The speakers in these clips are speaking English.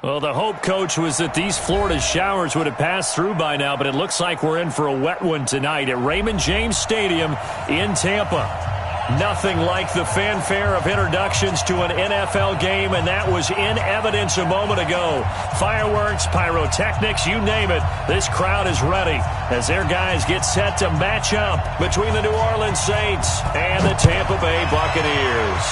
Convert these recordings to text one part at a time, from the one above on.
Well, the hope, Coach, was that these Florida showers would have passed through by now, but it looks like we're in for a wet one tonight at Raymond James Stadium in Tampa. Nothing like the fanfare of introductions to an NFL game, and that was in evidence a moment ago. Fireworks, pyrotechnics, you name it. This crowd is ready as their guys get set to match up between the New Orleans Saints and the Tampa Bay Buccaneers.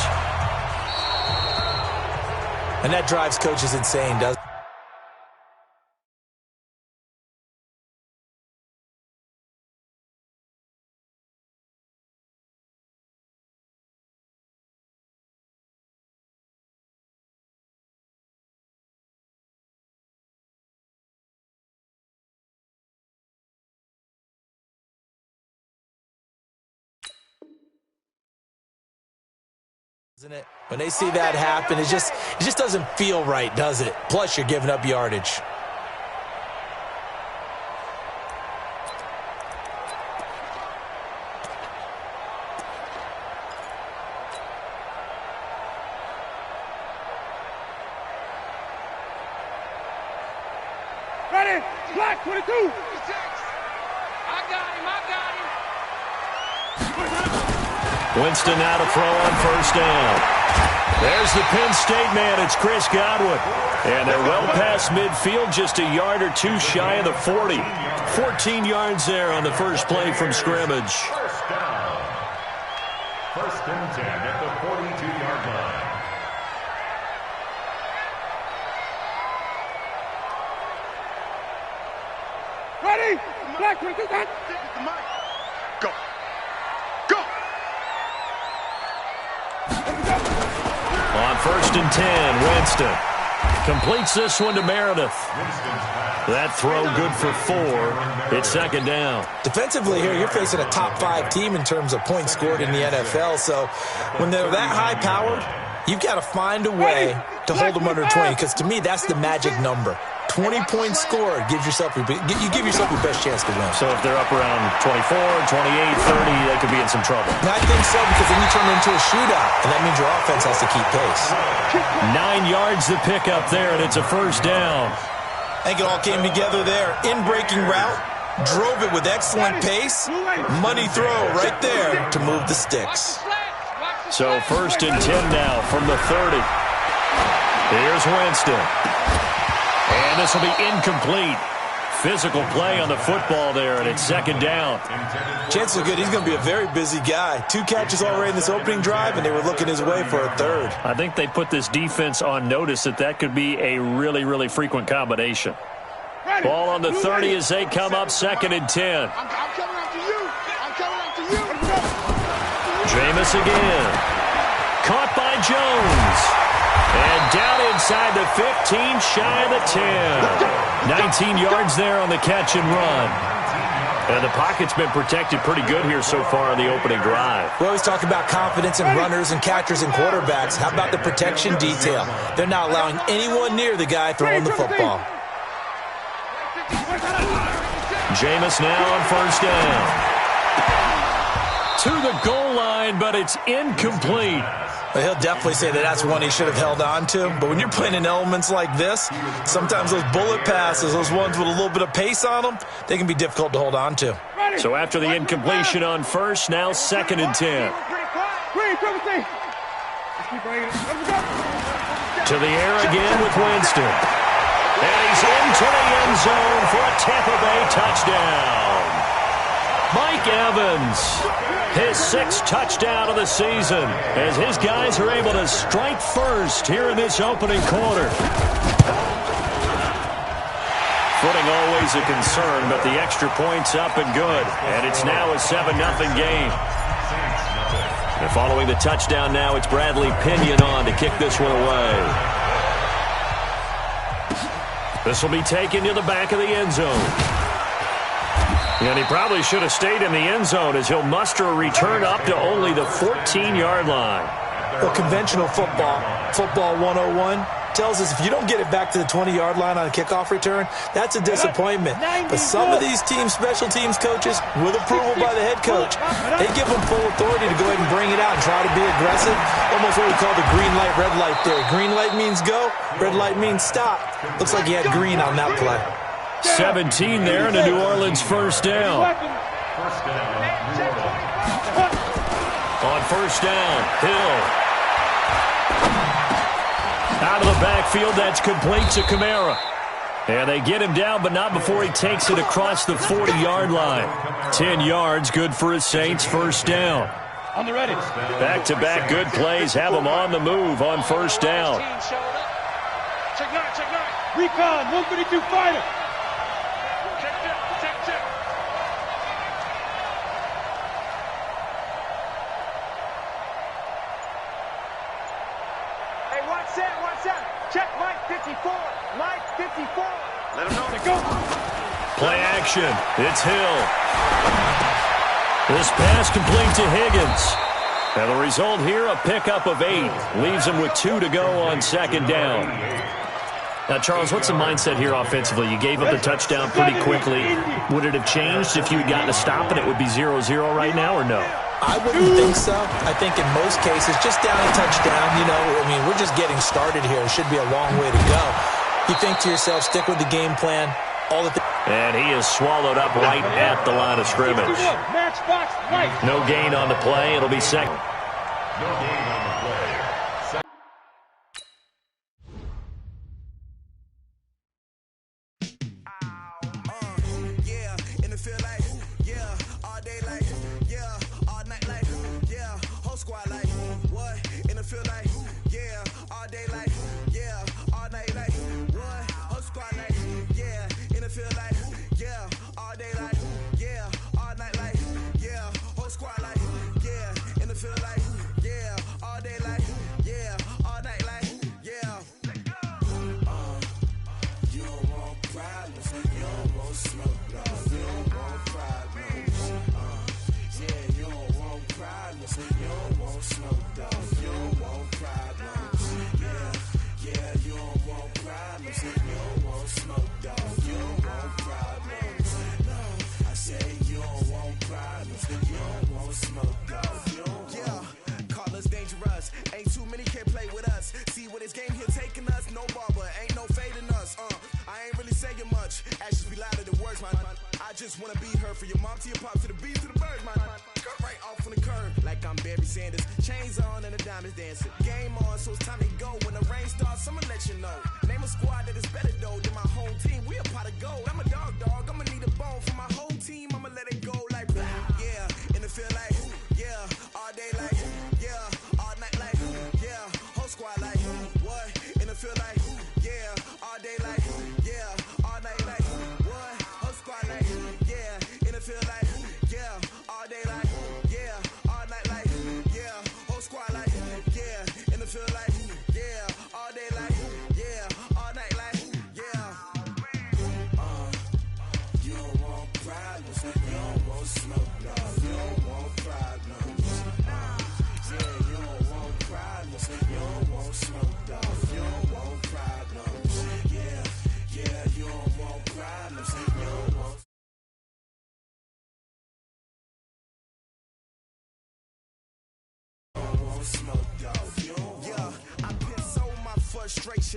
And that drives coaches insane, doesn't it? Isn't it? When they see that happen, it just doesn't feel right, does it? Plus, you're giving up yardage. Ready? Black 22. I got him. Winston now to throw on first down. There's the Penn State man. It's Chris Godwin. And they're well past midfield, just a yard or two shy of the 40. 14 yards there on the first play from scrimmage. First down. First and 10 at the 42-yard line. Ready? Black 22. Go. On first and 10, Winston completes this one to Meredith. That throw good for 4. It's second down. Defensively here, you're facing a top-5 team in terms of points scored in the NFL. So when they're that high-powered, you've got to find a way to hold them under 20, because to me, that's the magic number. 20 points scored gives yourself you give yourself your best chance to win. So if they're up around 24, 28, 30, they could be in some trouble. And I think so, because then you turn it into a shootout, and that means your offense has to keep pace. 9 yards the pickup there, and it's a first down. I think it all came together there. In-breaking route, drove it with excellent pace. Money throw right there to move the sticks. So first and 10 now from the 30. Here's Winston. And this will be incomplete. Physical play on the football there, and it's second down. Chances are good he's going to be a very busy guy. 2 catches already in this opening drive, and they were looking his way for a third. I think they put this defense on notice that could be a really, really frequent combination. Ball on the 30 as they come up second and 10. I'm coming after you. I'm coming after you. Jameis again. Caught by Jones. And down inside the 15, shy of the 10. 19 yards there on the catch and run. And the pocket's been protected pretty good here so far on the opening drive. We always talk about confidence in runners and catchers and quarterbacks. How about the protection detail? They're not allowing anyone near the guy throwing the football. Jameis now on first down. To the goal line, but it's incomplete. But he'll definitely say that that's one he should have held on to. But when you're playing in elements like this, sometimes those bullet passes, those ones with a little bit of pace on them, they can be difficult to hold on to. So after the incompletion on first, now second and 10. To the air again with Winston. And he's into the end zone for a Tampa Bay touchdown. Mike Evans, his 6th touchdown of the season, as his guys are able to strike first here in this opening quarter. Footing always a concern, but the extra point's up and good. And it's now a 7-0 game. And following the touchdown now, it's Bradley Pinion on to kick this one away. This will be taken to the back of the end zone. And he probably should have stayed in the end zone as he'll muster a return up to only the 14-yard line. Well, conventional football 101, tells us if you don't get it back to the 20-yard line on a kickoff return, that's a disappointment. But some of these special teams coaches, with approval by the head coach, they give them full authority to go ahead and bring it out and try try to be aggressive. Almost what we call the green light, red light theory. Green light means go, red light means stop. Looks like he had green on that play. 17 there and a New Orleans first down. First down, New Orleans. On first down, Hill. Out of the backfield, that's complete to Kamara. And they get him down, but not before he takes it across the 40-yard line. 10 yards, good for his Saints, first down. On the ready. Back-to-back good plays have him on the move on first down. Check nine. Recon, 132 fighter. Check. Hey, watch that. Check Mike 54. Mike 54. Let him know to go. Play action. It's Hill. This pass complete to Higgins. And the result here, a pickup of 8. Leaves him with 2 to go on second down. Now, Charles, what's the mindset here offensively? You gave up the touchdown pretty quickly. Would it have changed if you had gotten a stop and it would be 0-0 right now, or no? I wouldn't think so. I think in most cases, just down a touchdown, we're just getting started here. It should be a long way to go. You think to yourself, stick with the game plan. And he is swallowed up right at the line of scrimmage. No gain on the play. It'll be second. No gain on the play.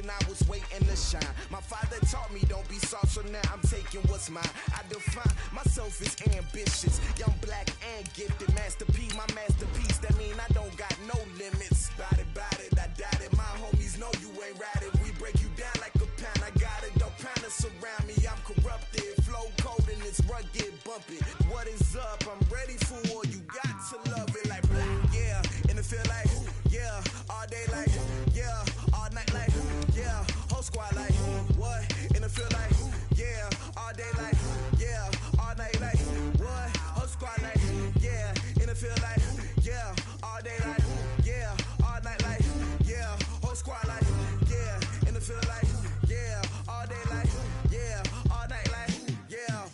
I was waiting to shine. My father taught me don't be soft, so now I'm taking what's mine. I define myself as ambitious, young, black, and gifted. Master P, my masterpiece. That mean I don't got no limits. Bout it, I doubt it. My homies know you ain't ratted. We break you down like a pound. I got it, don't pound us around me. I'm corrupted, flow cold and it's rugged, bumpy. What is up? I'm ready for war. You got to love it like black, yeah. And it feel like, yeah, all day like, yeah, all night like, yeah, whole squad like, what? And it feel like, yeah, all day like, yeah, all night like, what? Whole squad like, yeah, and it feel like, yeah, all day like, yeah, all night like, yeah, whole squad like, yeah, and it feel like, yeah, all day like, yeah, all night like, yeah.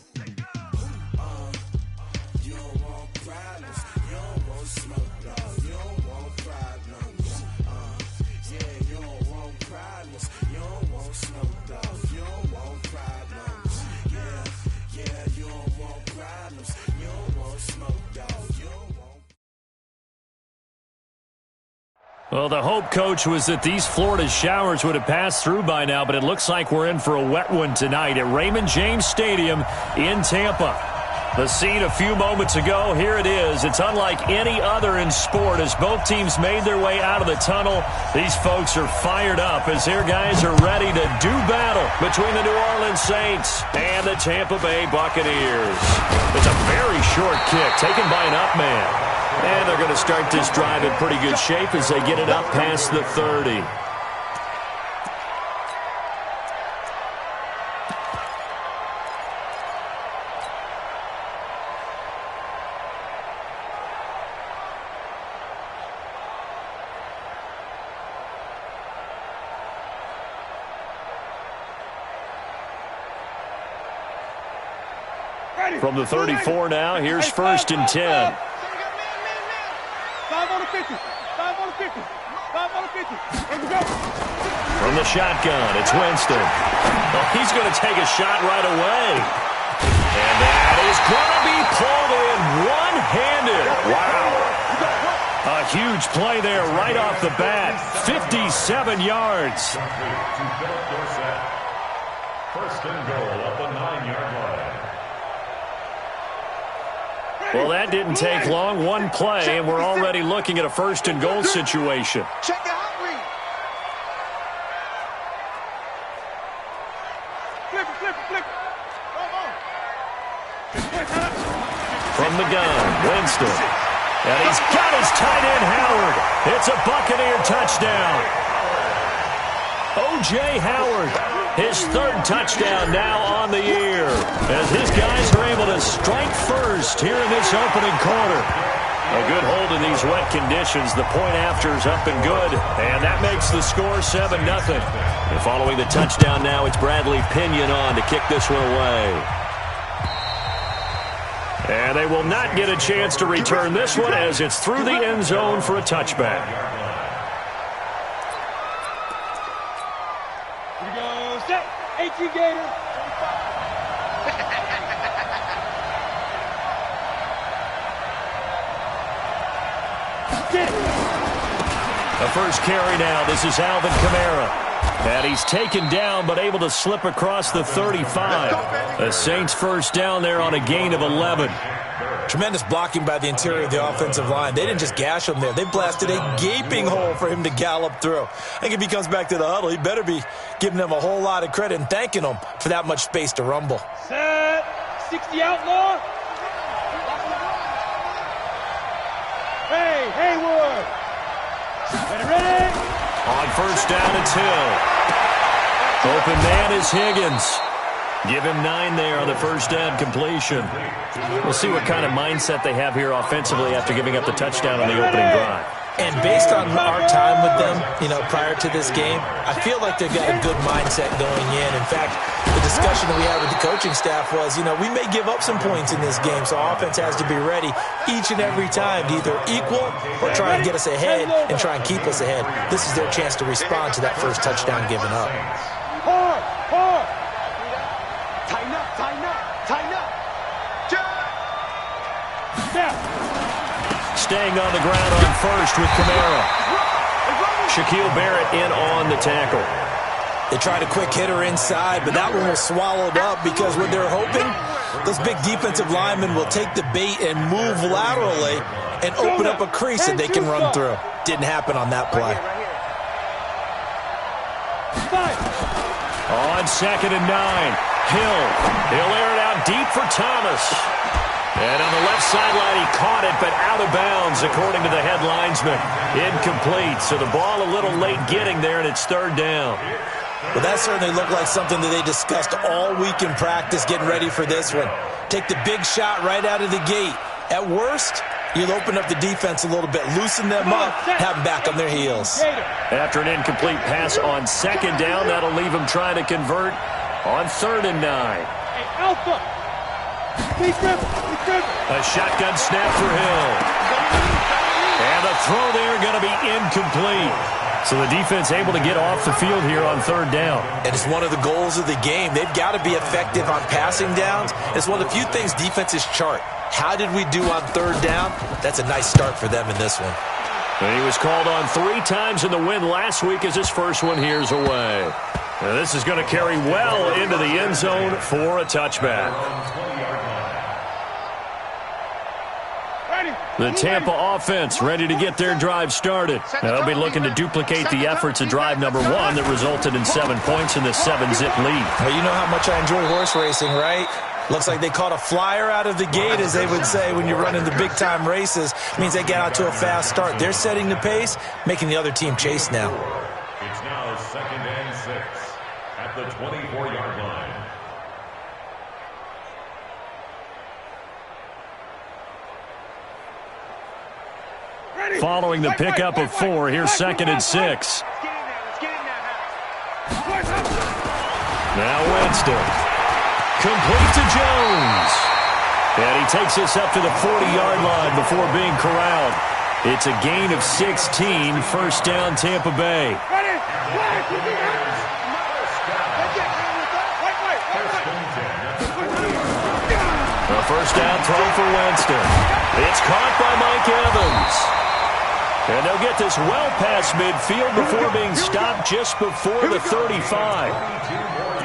You don't want problems, you don't want smoke, no, you don't want problems. Well, the hope, Coach, was that these Florida showers would have passed through by now, but it looks like we're in for a wet one tonight at Raymond James Stadium in Tampa. The scene a few moments ago, here it is. It's unlike any other in sport as both teams made their way out of the tunnel. These folks are fired up as their guys are ready to do battle between the New Orleans Saints and the Tampa Bay Buccaneers. It's a very short kick taken by an up man. And they're going to start this drive in pretty good shape as they get it up past the 30. From the 34 now, here's 1st and 10. 5 on the 50. 5 on the 50. 5 on the 50. Let's go. From the shotgun, it's Winston. Well, he's going to take a shot right away. And that is going to be pulled in one-handed. Wow. A huge play there right off the bat. 57 yards. 1st and goal at the 9-yard line. Well, that didn't take long. One play, and we're already looking at a 1st and goal situation. Check the hot read. Flip it. From the gun, Winston. And he's got his tight end, Howard. It's a Buccaneer touchdown. O.J. Howard, his 3rd touchdown now on the year, as his guys are able to strike first here in this opening quarter. A good hold in these wet conditions. The point after is up and good, and that makes the score 7-0. And following the touchdown now, it's Bradley Pinion on to kick this one away. And they will not get a chance to return this one as it's through the end zone for a touchback. Gator. The first carry now. This is Alvin Kamara. And he's taken down but able to slip across the 35. The Saints first down there on a gain of 11. Tremendous blocking by the interior of the offensive line. They didn't just gash him there. They blasted a gaping hole for him to gallop through. I think if he comes back to the huddle, he better be giving them a whole lot of credit and thanking them for that much space to rumble. Set. 60 outlaw. Hey, Haywood. Ready? On 1st down, it's Hill. Open man is Higgins. Give him 9 there on the 1st down completion. We'll see what kind of mindset they have here offensively after giving up the touchdown on the opening drive. And based on our time with them, prior to this game, I feel like they've got a good mindset going in. In fact, the discussion that we had with the coaching staff was, we may give up some points in this game, so offense has to be ready each and every time to either equal or try and get us ahead and try and keep us ahead. This is their chance to respond to that first touchdown given up. Hard. Tighten up. Staying on the ground on 1st with Kamara. Shaquille Barrett in on the tackle. They tried a quick hitter inside, but that one was swallowed up because what they're hoping, those big defensive linemen will take the bait and move laterally and open up a crease that they can run through. Didn't happen on that play. On 2nd and 9, Hill. He'll air it out deep for Thomas. And on the left sideline, he caught it, but out of bounds, according to the head linesman. Incomplete, so the ball a little late getting there, and it's 3rd down. Well, that certainly looked like something that they discussed all week in practice, getting ready for this one. Take the big shot right out of the gate. At worst, you'll open up the defense a little bit, loosen them up, have them back on their heels. After an incomplete pass on 2nd down, that'll leave them trying to convert on 3rd and 9. Hey, Alpha. A shotgun snap for Hill. And the throw there going to be incomplete. So the defense able to get off the field here on 3rd down. And it's one of the goals of the game. They've got to be effective on passing downs. It's one of the few things defenses chart. How did we do on 3rd down? That's a nice start for them in this one. And he was called on 3 times in the win last week as his first one here's away. Now this is going to carry well into the end zone for a touchback. The Tampa offense ready to get their drive started. Now they'll be looking to duplicate the efforts of drive number 1 that resulted in 7 points in the 7-zip lead. Well, you know how much I enjoy horse racing, right? Looks like they caught a flyer out of the gate, as they would say when you're running the big-time races. It means they get out to a fast start. They're setting the pace, making the other team chase now. It's now 2nd and 6 at the 24-yard line. Following the pickup of 4, here's 2nd and 6. Now Winston. Complete to Jones. And he takes us up to the 40-yard line before being corralled. It's a gain of 16, first down Tampa Bay. A first down throw for Winston. It's caught by Mike Evans. And they'll get this well past midfield before being stopped just before the 35.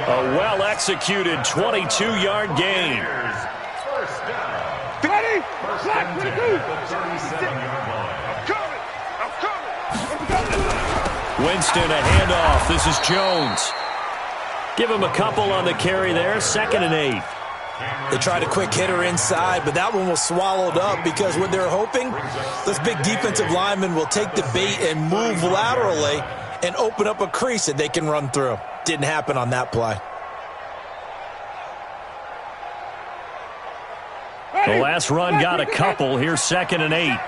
A well-executed 22-yard gain. Ready? Winston, a handoff. This is Jones. Give him a couple on the carry there. 2nd and 8. They tried a quick hitter inside, but that one was swallowed up because what they're hoping, this big defensive lineman will take the bait and move laterally and open up a crease that they can run through. Didn't happen on that play. The last run got a couple. Here's 2nd and 8.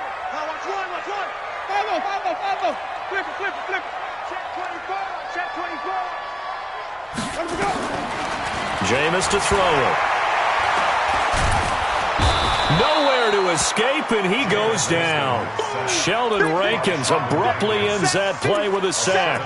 Jameis to throw it. Nowhere to escape, and he goes down. Sheldon Rankins abruptly ends that play with a sack.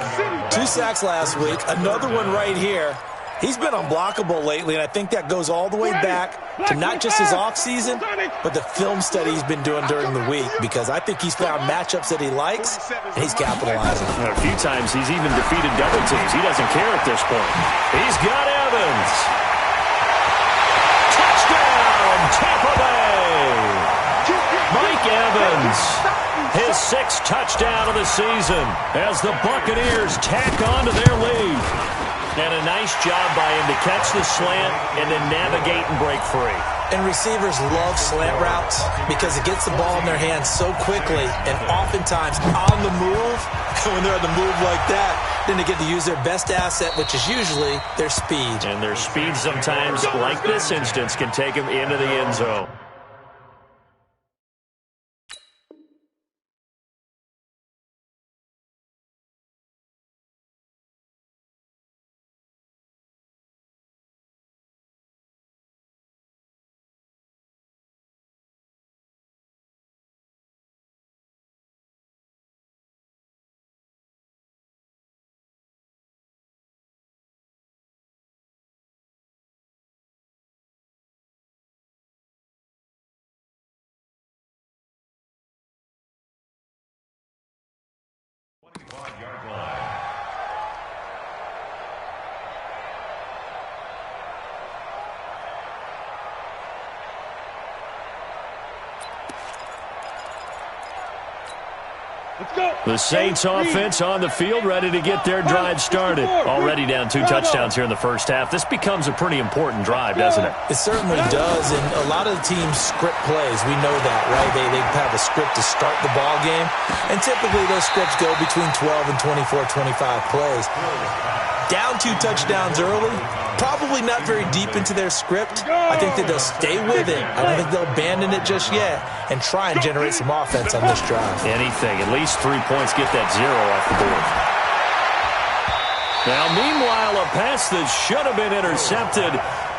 2 sacks last week, another one right here. He's been unblockable lately, and I think that goes all the way back to not just his offseason, but the film study he's been doing during the week, because I think he's found matchups that he likes, and he's capitalizing. A few times he's even defeated double teams. He doesn't care at this point. He's got Evans. Touchdown, Tampa Bay. Mike Evans, his 6th touchdown of the season as the Buccaneers tack on to their lead. And a nice job by him to catch the slant and then navigate and break free. And receivers love slant routes because it gets the ball in their hands so quickly and oftentimes on the move. And when they're on the move like that, then they get to use their best asset, which is usually their speed. And their speed sometimes, like this instance, can take them into the end zone. The Saints offense on the field, ready to get their drive started. Already down 2 touchdowns here in the first half. This becomes a pretty important drive, doesn't it? It certainly does, and a lot of the teams script plays. We know that, right? They have a script to start the ball game, and typically those scripts go between 12 and 24, 25 plays. Down 2 touchdowns early, probably not very deep into their script. I think that they'll stay with it. I don't think they'll abandon it just yet and try and generate some offense on this drive. Anything, at least 3 points, get that 0 off the board. Now, meanwhile, a pass that should have been intercepted,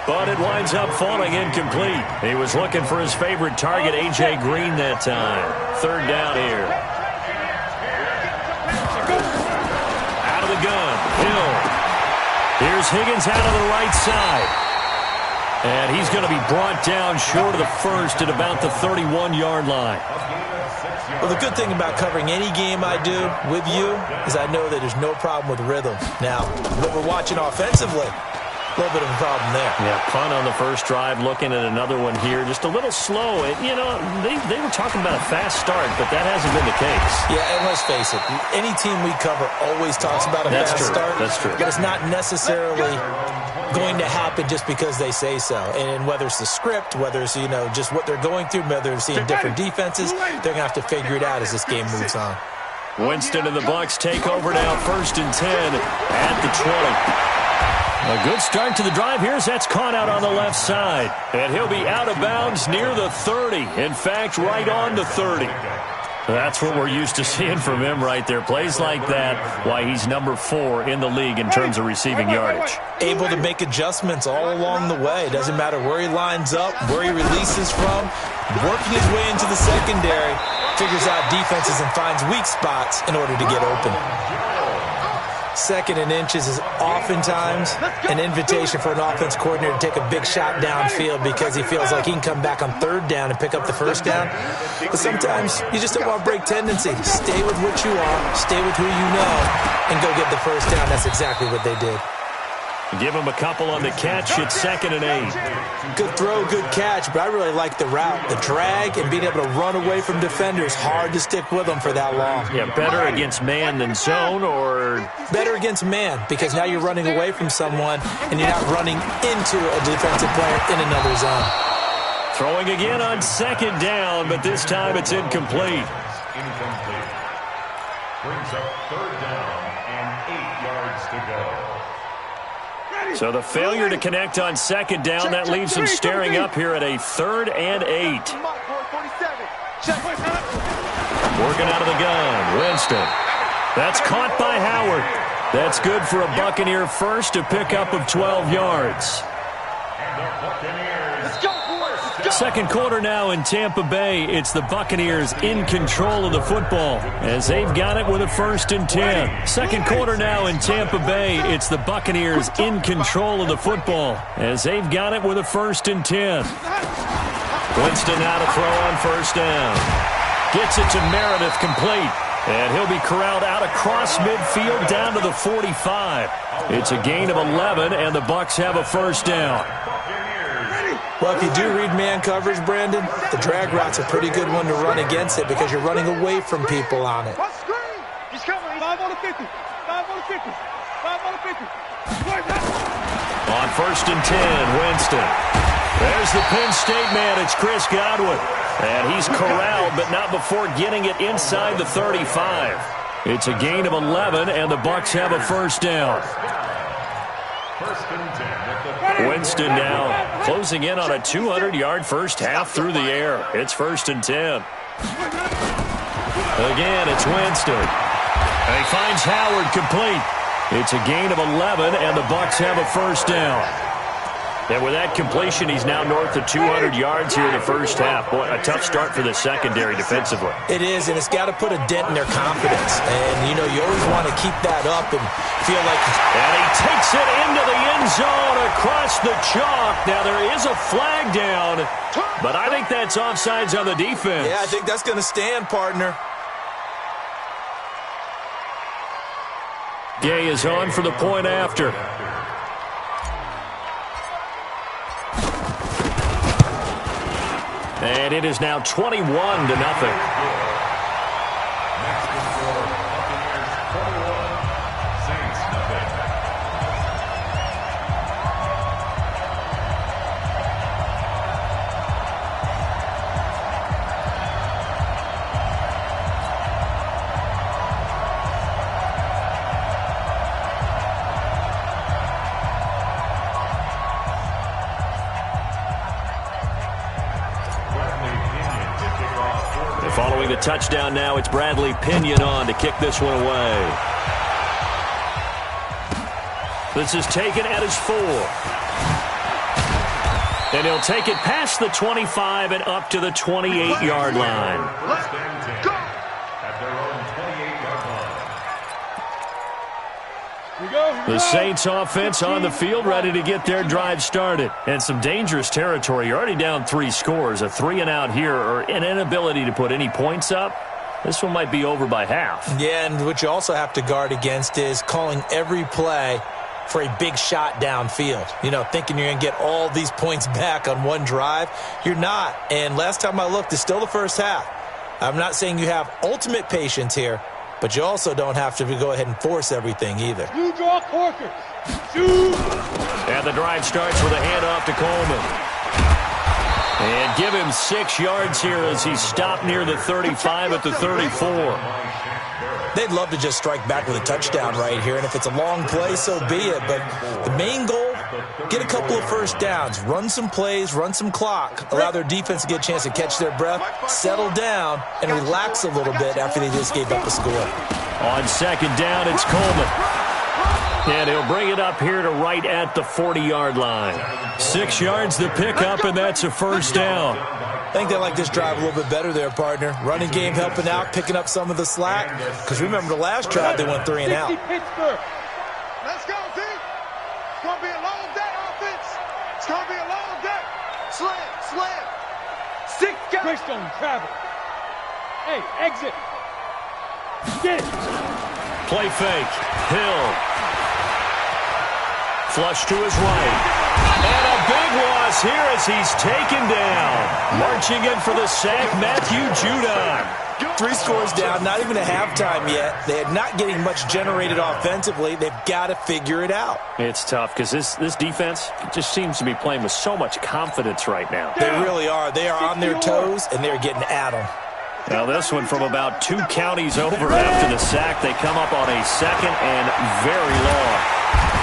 but it winds up falling incomplete. He was looking for his favorite target, A.J. Green, that time. 3rd down here. Out of the gun, Hill. Here's Higgins out of the right side. And he's going to be brought down short of the first at about the 31-yard line. Well, the good thing about covering any game I do with you is I know that there's no problem with rhythm. Now, what we're watching offensively, a little bit of a problem there. Yeah, punt on the first drive, looking at another one here. Just a little slow. You know, they were talking about a fast start, but that hasn't been the case. Yeah, and let's face it, any team we cover always talks about a fast start. That's true. But it's not necessarily going to happen just because they say so. And whether it's the script, whether it's, you know, just what they're going through, whether they're seeing different defenses, they're going to have to figure it out as this game moves on. Winston and the Bucs take over now, 1st and 10 at the 20. A good start to the drive here as that's caught out on the left side. And he'll be out of bounds near the 30. In fact, right on the 30. That's what we're used to seeing from him right there. Plays like that, why he's number 4 in the league in terms of receiving yardage. Able to make adjustments all along the way. Doesn't matter where he lines up, where he releases from. Working his way into the secondary, figures out defenses and finds weak spots in order to get open. 2nd and inches is oftentimes an invitation for an offense coordinator to take a big shot downfield because he feels like he can come back on 3rd down and pick up the 1st down. But sometimes you just don't want to break tendency. Stay with what you are, stay with who you know, and go get the 1st down. That's exactly what they did. Give him a couple on the catch. It's 2nd and 8. Good throw, good catch, but I really like the route. The drag and being able to run away from defenders. Hard to stick with them for that long. Yeah, better against man than zone, or? Better against man, because now you're running away from someone and you're not running into a defensive player in another zone. Throwing again on 2nd down, but this time it's incomplete. Incomplete. Brings up 3rd down and 8 yards to go. So the failure to connect on 2nd down, that leaves him staring up here at a 3rd and 8. Working out of the gun, Winston. That's caught by Howard. That's good for a Buccaneer first, a pickup of 12 yards. Second quarter now in Tampa Bay. It's the Buccaneers in control of the football as they've got it with a 1st and 10. Second quarter now in Tampa Bay. It's the Buccaneers in control of the football as they've got it with a 1st and 10. Winston now to throw on 1st down. Gets it to Meredith, complete. And he'll be corralled out across midfield down to the 45. It's a gain of 11, and the Bucs have a 1st down. Well, if you do read man coverage, Brandon, the drag route's a pretty good one to run against it because you're running away from people on it. He's coming. 5 on the 50. 5 on the 50. 5 on the 50. On 1st and 10, Winston. There's the Penn State man. It's Chris Godwin. And he's corralled, but not before getting it inside the 35. It's a gain of 11, and the Bucs have a 1st down. 1st and 10 at the Winston now closing in on a 200-yard first half through the air. It's 1st and 10. Again, it's Winston. And he finds Howard, complete. It's a gain of 11, and the Bucs have a 1st down. And with that completion, he's now north of 200 yards here in the first half. Boy, a tough start for the secondary defensively. It is, and it's got to put a dent in their confidence. And, you know, you always want to keep that up and feel like... And he takes it into the end zone across the chalk. Now, there is a flag down, but I think that's offsides on the defense. Yeah, I think that's going to stand, partner. Gay is on for the point after. And it is now 21-0. Following the touchdown now, it's Bradley Pinion on to kick this one away. This is taken at his 4. And he'll take it past the 25 and up to the 28-yard line. At their own 28-yard The Saints offense on the field, ready to get their drive started. And some dangerous territory. You're already down 3 scores. A 3-and-out here, or an inability to put any points up. This one might be over by half. Yeah, and what you also have to guard against is calling every play for a big shot downfield. You know, thinking you're going to get all these points back on one drive. You're not. And last time I looked, it's still the first half. I'm not saying you have ultimate patience here, but you also don't have to go ahead and force everything either. You draw Corker. Shoot. And the drive starts with a handoff to Coleman. And give him 6 yards here as he's stopped near the 35 at the 34. They'd love to just strike back with a touchdown right here, and if it's a long play, so be it. But the main goal, get a couple of first downs, run some plays, run some clock, allow their defense to get a chance to catch their breath, settle down, and relax a little bit after they just gave up a score. On second down, it's Coleman. And he'll bring it up here to right at the 40-yard line. 6 yards the pickup, and that's a first down. I think they like this drive a little bit better there, partner. Running game helping out, picking up some of the slack. Because remember, the last drive they went 3-and-out. Let's go, D. It's going to be a long day, offense. It's going to be a long day. Slam. 6 guys. Greystone, travel. Hey, exit. Get it. Play fake. Hill. Flush to his right. And a big loss here as he's taken down. Marching in for the sack, Matthew Judon. 3 scores down, not even a halftime yet. They are not getting much generated offensively. They've got to figure it out. It's tough because this defense just seems to be playing with so much confidence right now. They really are. They are on their toes, and they're getting at them. Now this one from about 2 counties over after the sack. They come up on a second and very long.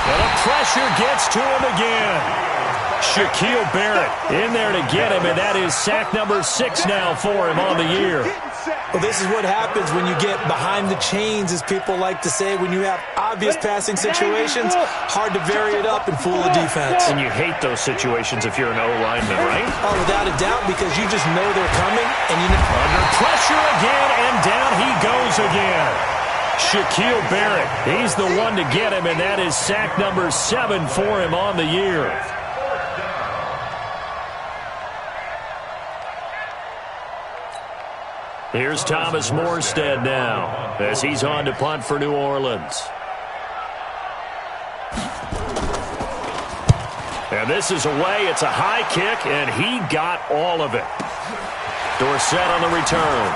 And the pressure gets to him again. Shaquille Barrett in there to get him, and that is sack number 6 now for him on the year. Well, this is what happens when you get behind the chains, as people like to say. When you have obvious passing situations, hard to vary it up and fool the defense. And you hate those situations if you're an O-lineman, right? Oh, without a doubt, because you just know they're coming. And you know. Under pressure again, and down he goes again. Shaquille Barrett, he's the one to get him, and that is sack number 7 for him on the year. Here's Thomas Morstead now as he's on to punt for New Orleans. And this is away. It's a high kick, and he got all of it. Dorsett on the return.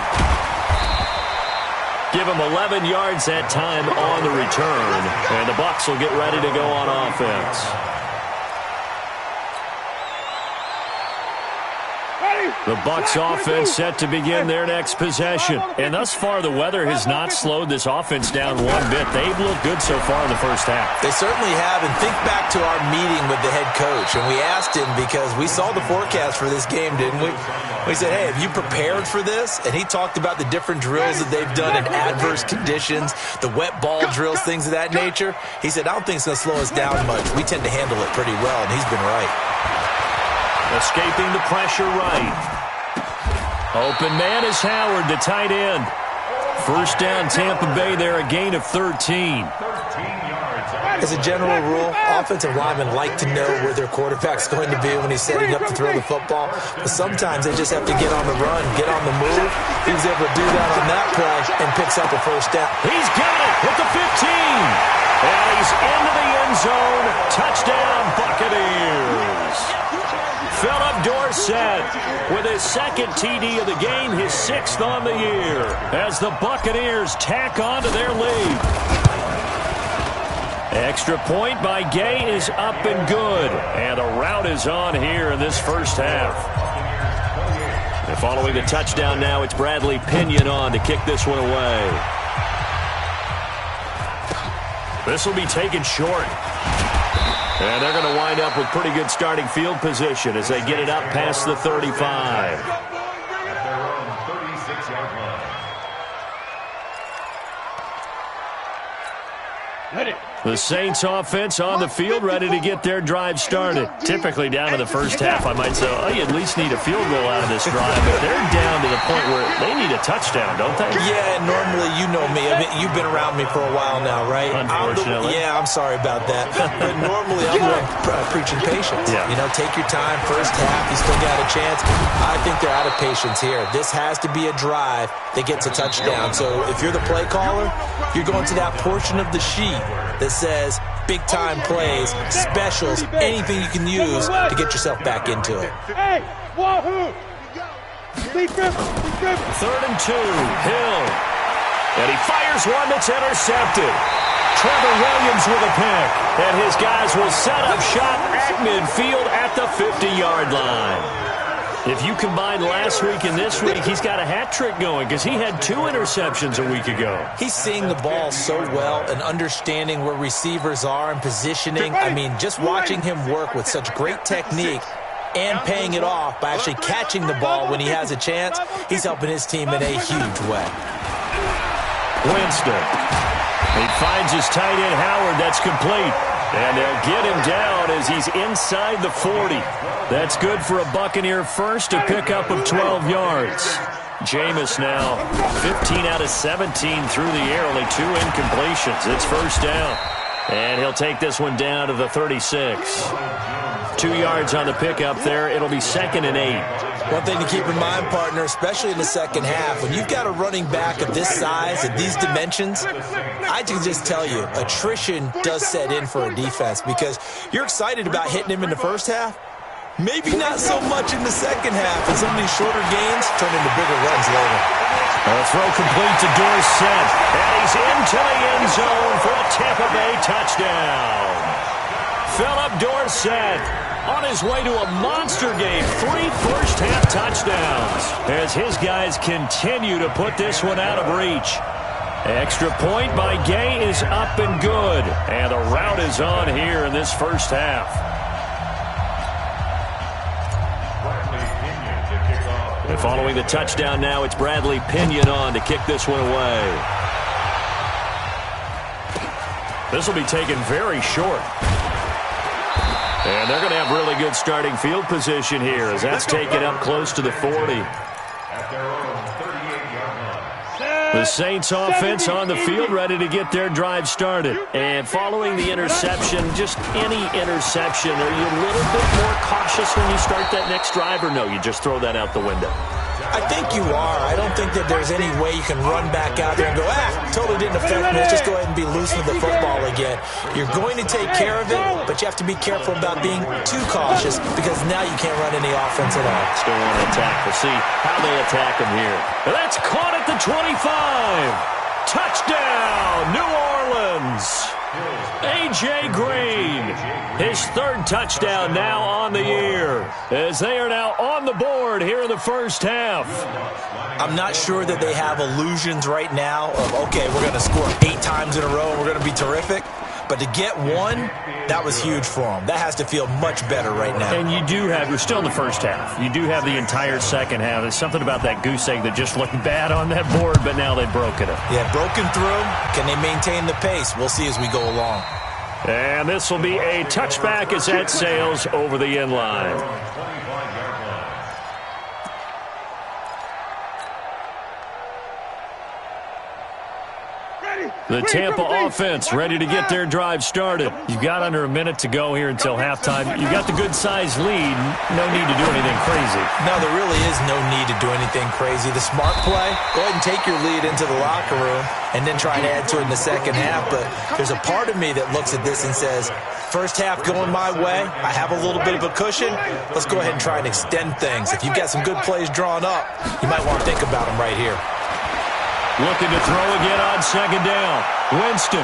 Give him 11 yards that time on the return, and the Bucs will get ready to go on offense. The Bucs offense set to begin their next possession. And thus far, the weather has not slowed this offense down one bit. They've looked good so far in the first half. They certainly have. And think back to our meeting with the head coach. And we asked him, because we saw the forecast for this game, didn't we? We said, hey, have you prepared for this? And he talked about the different drills that they've done in adverse conditions, the wet ball drills, things of that nature. He said, I don't think it's going to slow us down much. We tend to handle it pretty well, and he's been right. Escaping the pressure right. Open man is Howard, the tight end. First down, Tampa Bay there, a gain of 13. As a general rule, offensive linemen like to know where their quarterback's going to be when he's setting up to throw the football. But sometimes they just have to get on the run, get on the move. He was able to do that on that play and picks up a first down. He's got it at the 15. And he's into the end zone. Touchdown, Buccaneers. Philip Dorsett with his second TD of the game, his 6th on the year, as the Buccaneers tack on to their lead. Extra point by Gay is up and good, and a rout is on here in this first half. And following the touchdown now, it's Bradley Pinion on to kick this one away. This will be taken short. And they're going to wind up with pretty good starting field position as they get it up past the 35. At their own 36-yard line. Let it. The Saints offense on the field, ready to get their drive started. Typically down to the first half, I might say, oh, you at least need a field goal out of this drive, but they're down to the point where they need a touchdown, don't they? Yeah, normally, you know me. I mean, you've been around me for a while now, right? Unfortunately. I'm sorry about that. But normally, I'm preaching patience. Yeah. You know, take your time. First half, you still got a chance. I think they're out of patience here. This has to be a drive that gets a touchdown. So if you're the play caller, you're going to that portion of the sheet that says big-time plays, specials, anything you can use to get yourself back into it. Hey, wahoo! Be careful, be careful. 3rd and 2, Hill. And he fires one that's intercepted. Trevor Williams with a pick. And his guys will set up shop at midfield at the 50-yard line. If you combine last week and this week, he's got a hat trick going because he had 2 interceptions a week ago. He's seeing the ball so well and understanding where receivers are and positioning. I mean, just watching him work with such great technique and paying it off by actually catching the ball when he has a chance, he's helping his team in a huge way. Winston. He finds his tight end, Howard. That's complete. And they'll get him down as he's inside the 40. That's good for a Buccaneer first, a pickup of 12 yards. Jameis now 15 out of 17 through the air, only 2 incompletions. It's first down. And he'll take this one down to the 36. 2 yards on the pickup there. It'll be 2nd and 8. One thing to keep in mind, partner, especially in the second half, when you've got a running back of this size and these dimensions, I can just tell you, attrition does set in for a defense because you're excited about hitting him in the first half. Maybe not so much in the second half, and some of these shorter gains turn into bigger runs later. A throw complete to Dorsett, and he's into the end zone for a Tampa Bay touchdown. Philip Dorsett on his way to a monster game, 3 first-half touchdowns as his guys continue to put this one out of reach. Extra point by Gay is up and good, and the route is on here in this first half. And following the touchdown now, it's Bradley Pinion on to kick this one away. This will be taken very short. And they're going to have really good starting field position here as that's taken up close to the 40. The Saints offense on the field ready to get their drive started. And following the interception, just any interception, are you a little bit more cautious when you start that next drive, or no, you just throw that out the window? I think you are. I don't think that there's any way you can run back out there and go, totally didn't affect me. Let's just go ahead and be loose with the football again. You're going to take care of it, but you have to be careful about being too cautious because now you can't run any offense at all. Still want to attack. We'll see how they attack him here. That's caught at the 25. Touchdown, New Orleans. A.J. Green, his 3rd touchdown now on the year, as they are now on the board here in the first half. I'm not sure that they have illusions right now of, okay, we're going to score 8 times in a row and we're going to be terrific. But to get one, that was huge for them. That has to feel much better right now. And we're still in the first half. You do have the entire second half. There's something about that goose egg that just looked bad on that board, but now they've broken it. Yeah, broken through. Can they maintain the pace? We'll see as we go along. And this will be a touchback as that sails over the end line. The Tampa offense ready to get their drive started. You've got under a minute to go here until halftime. You've got the good-sized lead. No need to do anything crazy. No, there really is no need to do anything crazy. The smart play, go ahead and take your lead into the locker room and then try and add to it in the second half. But there's a part of me that looks at this and says, first half going my way. I have a little bit of a cushion. Let's go ahead and try and extend things. If you've got some good plays drawn up, you might want to think about them right here. Looking to throw again on 2nd down. Winston.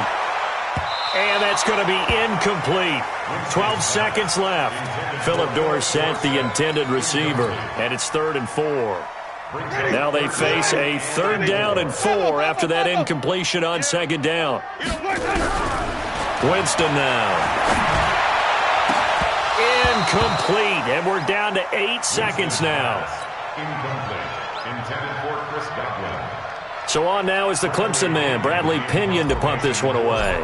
And that's going to be incomplete. 12 seconds left. Philip Dorsett, the intended receiver. And it's 3rd and 4. Now they face a 3rd down and 4 after that incompletion on 2nd down. Winston now. Incomplete. And we're down to 8 seconds now. Incomplete. Intended for Chris Godwin. So on now is the Clemson man, Bradley Pinion, to punt this one away.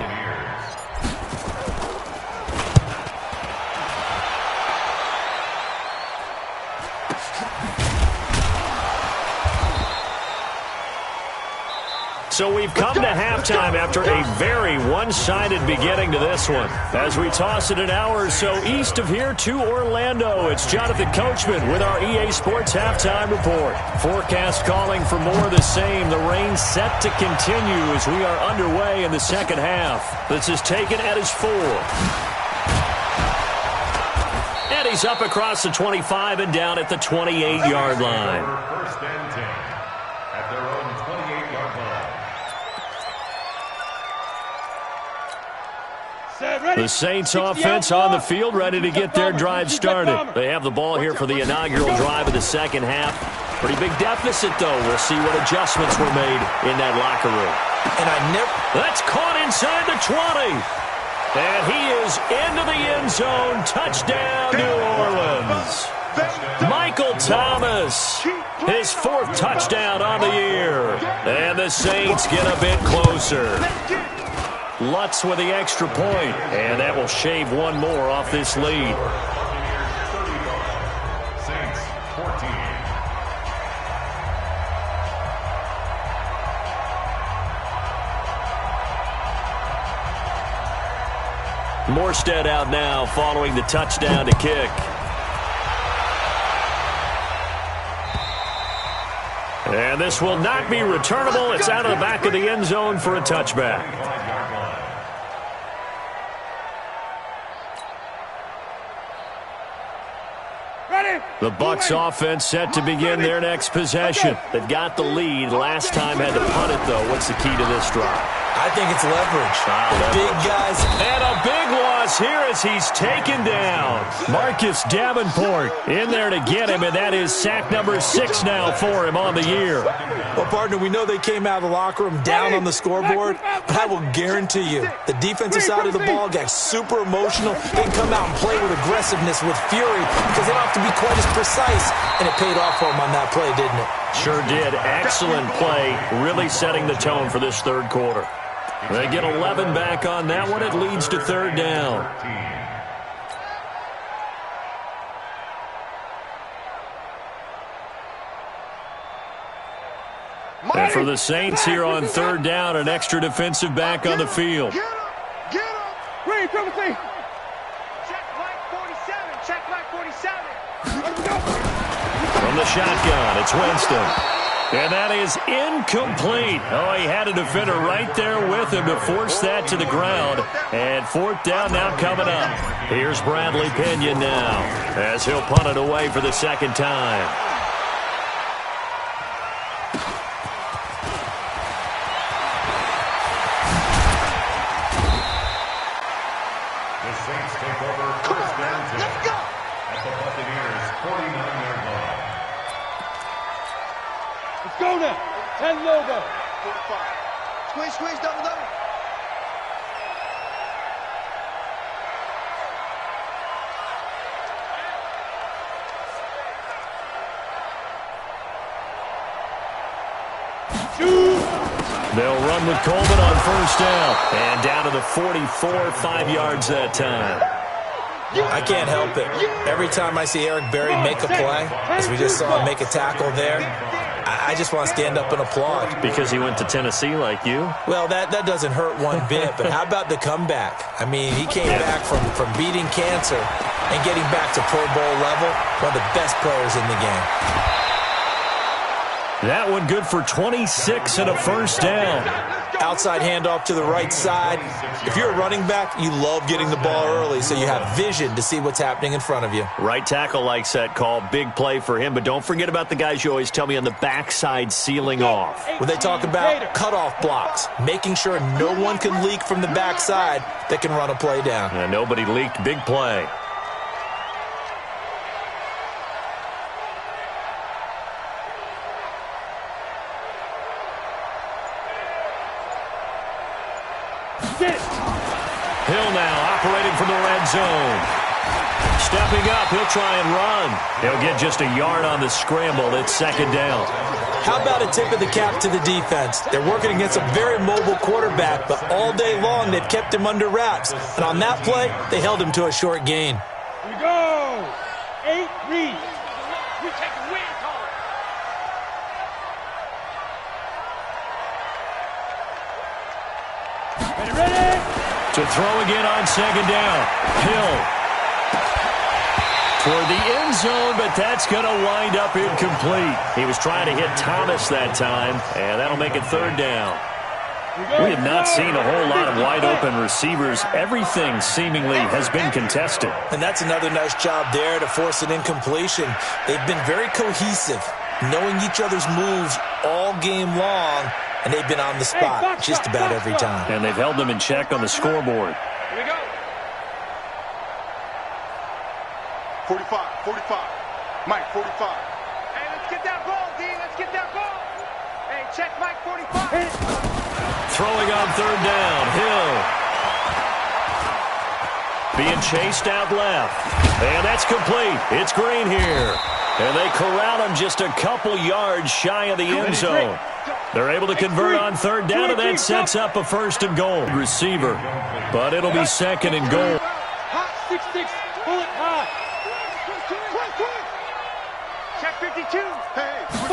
So we've come to halftime after a very one-sided beginning to this one. As we toss it an hour or so east of here to Orlando, it's Jonathan Coachman with our EA Sports Halftime Report. Forecast calling for more of the same. The rain set to continue as we are underway in the second half. This is taken at his 4. And he's up across the 25 and down at the 28-yard line. First and 10 at their own 28-yard line. The Saints offense on the field, ready to get their drive started. They have the ball here for the inaugural drive of the second half. Pretty big deficit, though. We'll see what adjustments were made in that locker room. That's caught inside the 20. And he is into the end zone. Touchdown, New Orleans. Michael Thomas, his 4th touchdown on the year. And the Saints get a bit closer. Lutz with the extra point, and that will shave one more off this lead. Saints 14. Morstead out now following the touchdown to kick. And this will not be returnable. It's out of the back of the end zone for a touchback. The Bucs offense set to begin their next possession. They've got the lead. Last time had to punt it, though. What's the key to this drive? I think it's leverage. Big guys. And a big loss here as he's taken down. Marcus Davenport in there to get him, and that is sack number 6 now for him on the year. Well, partner, we know they came out of the locker room down on the scoreboard, but I will guarantee you the defensive side of the ball got super emotional. They can come out and play with aggressiveness, with fury, because they don't have to be quite as precise, and it paid off for them on that play, didn't it? Sure did. Excellent play, really setting the tone for this third quarter. They get 11 back on that one. It leads to third down. And for the Saints here on third down, an extra defensive back on the field. Get him! Ready, come with me! Check flag 47, check flag 47. From the shotgun, it's Winston. And that is incomplete. Oh, he had a defender right there with him to force that to the ground. And fourth down now coming up. Here's Bradley Pinion now as he'll punt it away for the second time. The Saints take over first and 10 at the Buccaneers' 49-yard line. Let's go now. 10 logo. 45. Squeeze, double. They'll run with Coleman on first down. And down to the 44, 5 yards that time. I can't help it. Every time I see Eric Berry make a play, as we just saw him make a tackle there, I just want to stand up and applaud. Because he went to Tennessee like you? Well, that doesn't hurt one bit, but how about the comeback? I mean, he came back from beating cancer and getting back to Pro Bowl level, one of the best players in the game. That one good for 26 and a first down. Outside handoff to the right side. If you're a running back, you love getting the ball early so you have vision to see what's happening in front of you. Right tackle likes that call. Big play for him, but don't forget about the guys you always tell me on the backside sealing off. When they talk about cutoff blocks, making sure no one can leak from the backside that can run a play down. And nobody leaked. Big play. Hill now operating from the red zone. Stepping up, he'll try and run. He'll get just a yard on the scramble. It's second down. How about a tip of the cap to the defense? They're working against a very mobile quarterback, but all day long they've kept him under wraps. And on that play, they held him to a short gain. Here we go. 8 reads. We take a win, call Ready. To throw again on second down. Hill. Toward the end zone, but that's going to wind up incomplete. He was trying to hit Thomas that time, and that'll make it third down. We have not seen a whole lot of wide-open receivers. Everything seemingly has been contested. And that's another nice job there to force an incompletion. They've been very cohesive, knowing each other's moves all game long, and they've been on the spot just about every time. And they've held them in check on the scoreboard. Here we go. 45. Mike, 45. Hey, let's get that ball, D. Let's get that ball. Hey, check Mike, 45. Throwing on third down. Hill. Being chased out left. And that's complete. It's Green here. And they corral him just a couple yards shy of the end zone. They're able to convert on third down, and that sets up a first and goal. Receiver. But it'll be second and goal. Hot 6-6. Pull it high. Check 52. Hey. 5.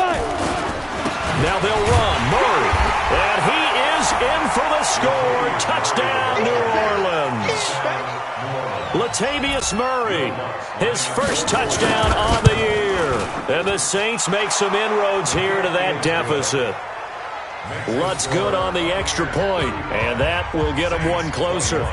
Now they'll run. Murray. And he is in for the score. Touchdown, New Orleans. Latavius Murray, his first touchdown on the year. And the Saints make some inroads here to that deficit. Lutz good on the extra point, and that will get them one closer.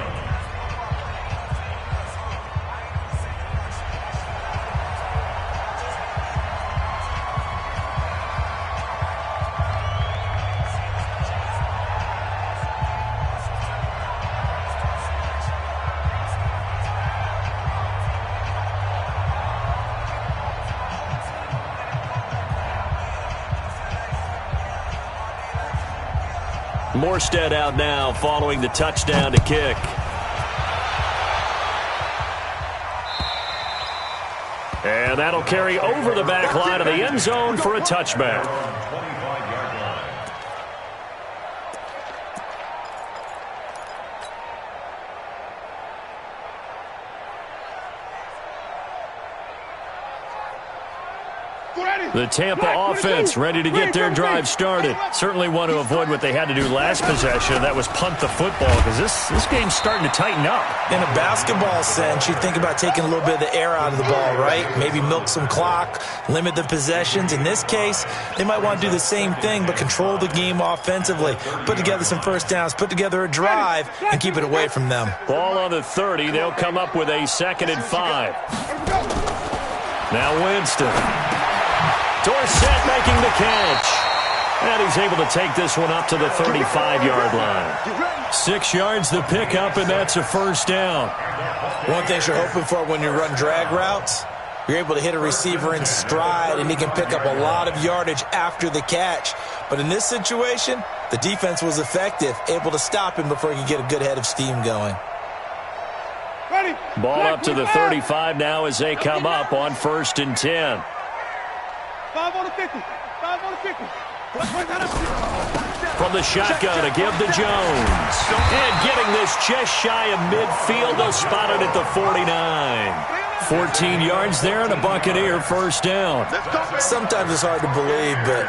Morstead out now following the touchdown to kick. And that'll carry over the back line of the end zone for a touchback. The Tampa offense ready to get their drive started. Certainly want to avoid what they had to do last possession. That was punt the football, because this game's starting to tighten up. In a basketball sense, you think about taking a little bit of the air out of the ball, right? Maybe milk some clock, limit the possessions. In this case, they might want to do the same thing, but control the game offensively. Put together some first downs, put together a drive, and keep it away from them. Ball on the 30. They'll come up with a 2nd and 5. Now Winston. Dorsett making the catch. And he's able to take this one up to the 35-yard line. 6 yards the pickup, and that's a first down. One thing you're hoping for when you run drag routes, you're able to hit a receiver in stride, and he can pick up a lot of yardage after the catch. But in this situation, the defense was effective, able to stop him before he could get a good head of steam going. Ball up to the 35 now as they come up on 1st and 10. 5 on the 50. 5 on the 50. From the shotgun to give to Jones. And getting this just shy of midfield, they'll spot it at the 49. 14 yards there and a Buccaneer first down. Sometimes it's hard to believe, but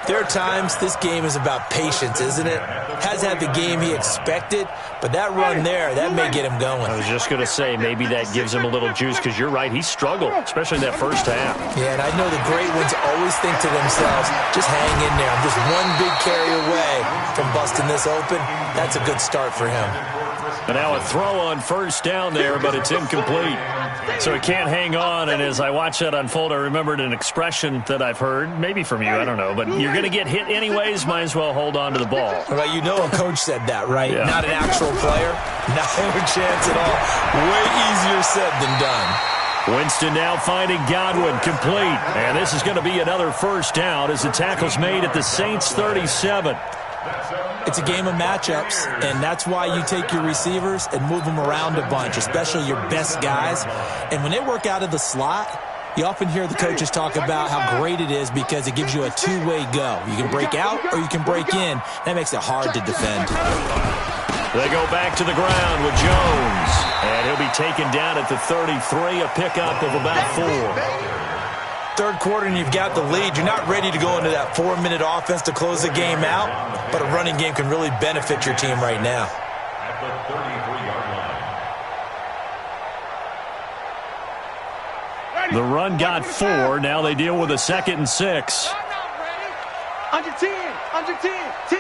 there are times this game is about patience, isn't it? Has had the game he expected, but that run there, that may get him going. I was just going to say, maybe that gives him a little juice, because you're right, he struggled, especially that first half. Yeah, and I know the great ones always think to themselves, just hang in there. I'm just one big carry away from busting this open. That's a good start for him. And now a throw on first down there, but it's incomplete. So he can't hang on, and as I watch that unfold, I remembered an expression that I've heard, maybe from you, I don't know, but you're going to get hit anyways, might as well hold on to the ball. Well, you know a coach said that, right? Yeah. Not an actual player. Not a chance at all. Way easier said than done. Winston now finding Godwin complete. And this is going to be another first down as the tackle's made at the Saints 37. It's a game of matchups, and that's why you take your receivers and move them around a bunch, especially your best guys. And when they work out of the slot, you often hear the coaches talk about how great it is because it gives you a two-way go. You can break out or you can break in. That makes it hard to defend. They go back to the ground with Jones. And he'll be taken down at the 33, a pickup of about 4. Third quarter and you've got the lead. You're not ready to go into that 4-minute offense to close the game out, but a running game can really benefit your team right now. at the 33-yard line. The run got 4. Now they deal with a 2nd and 6. Under 10, under 10, 10.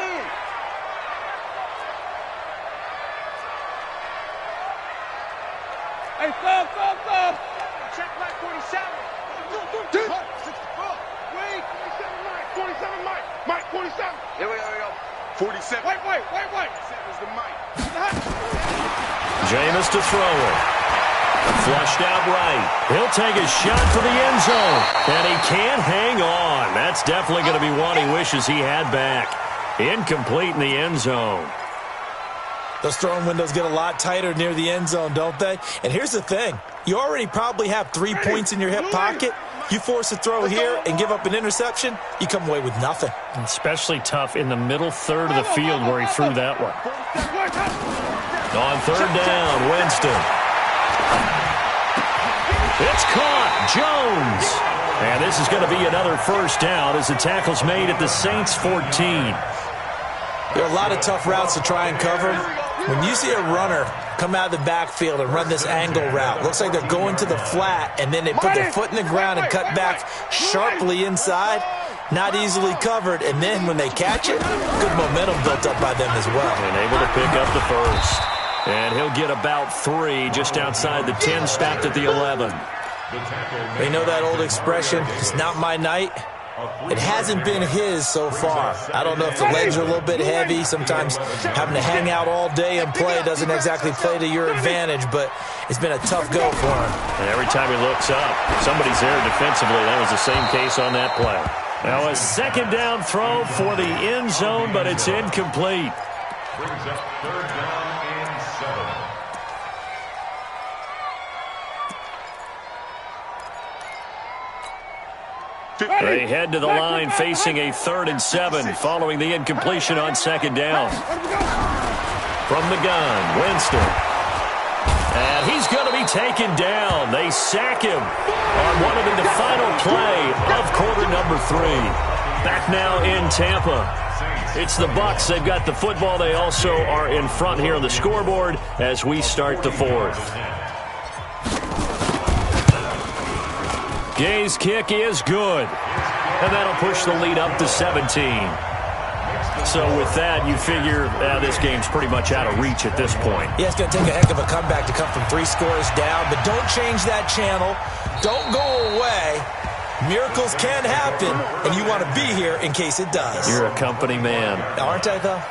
Hey, stop. Check back 47. Wait, 47 Mike. Mike, 47. Here we go. 47. Wait. That was the Mike. Jameis to throw it. Flushed out right. He'll take a shot for the end zone. And he can't hang on. That's definitely going to be one he wishes he had back. Incomplete in the end zone. Those throwing windows get a lot tighter near the end zone, don't they? And here's the thing. You already probably have 3 points in your hip pocket. You force a throw here and give up an interception, you come away with nothing. Especially tough in the middle third of the field where he threw that one. On 3rd down, Winston. It's caught. Jones. And this is going to be another 1st down as the tackle's made at the Saints 14. There are a lot of tough routes to try and cover. When you see a runner come out of the backfield and run this angle route, looks like they're going to the flat, and then they put their foot in the ground and cut back sharply inside, not easily covered, and then when they catch it, good momentum built up by them as well. And able to pick up the 1st. And he'll get about 3 just outside the 10, stopped at the 11. You know that old expression, it's not my night? It hasn't been his so far. I don't know if the legs are a little bit heavy. Sometimes having to hang out all day and play doesn't exactly play to your advantage, but it's been a tough go for him. And every time he looks up, somebody's there defensively. That was the same case on that play. Now a 2nd down throw for the end zone, but it's incomplete. Brings up 3rd down and 7. They head to the line facing a 3rd and 7 following the incompletion on 2nd down. From the gun, Winston. And he's going to be taken down. They sack him on what will be the final play of quarter number 3. Back now in Tampa. It's the Bucs. They've got the football. They also are in front here on the scoreboard as we start the 4th. Gay's kick is good. And that'll push the lead up to 17. So with that, you figure this game's pretty much out of reach at this point. Yeah, it's going to take a heck of a comeback to come from 3 scores down, but don't change that channel. Don't go away. Miracles can happen, and you want to be here in case it does. You're a company man. Aren't I, though?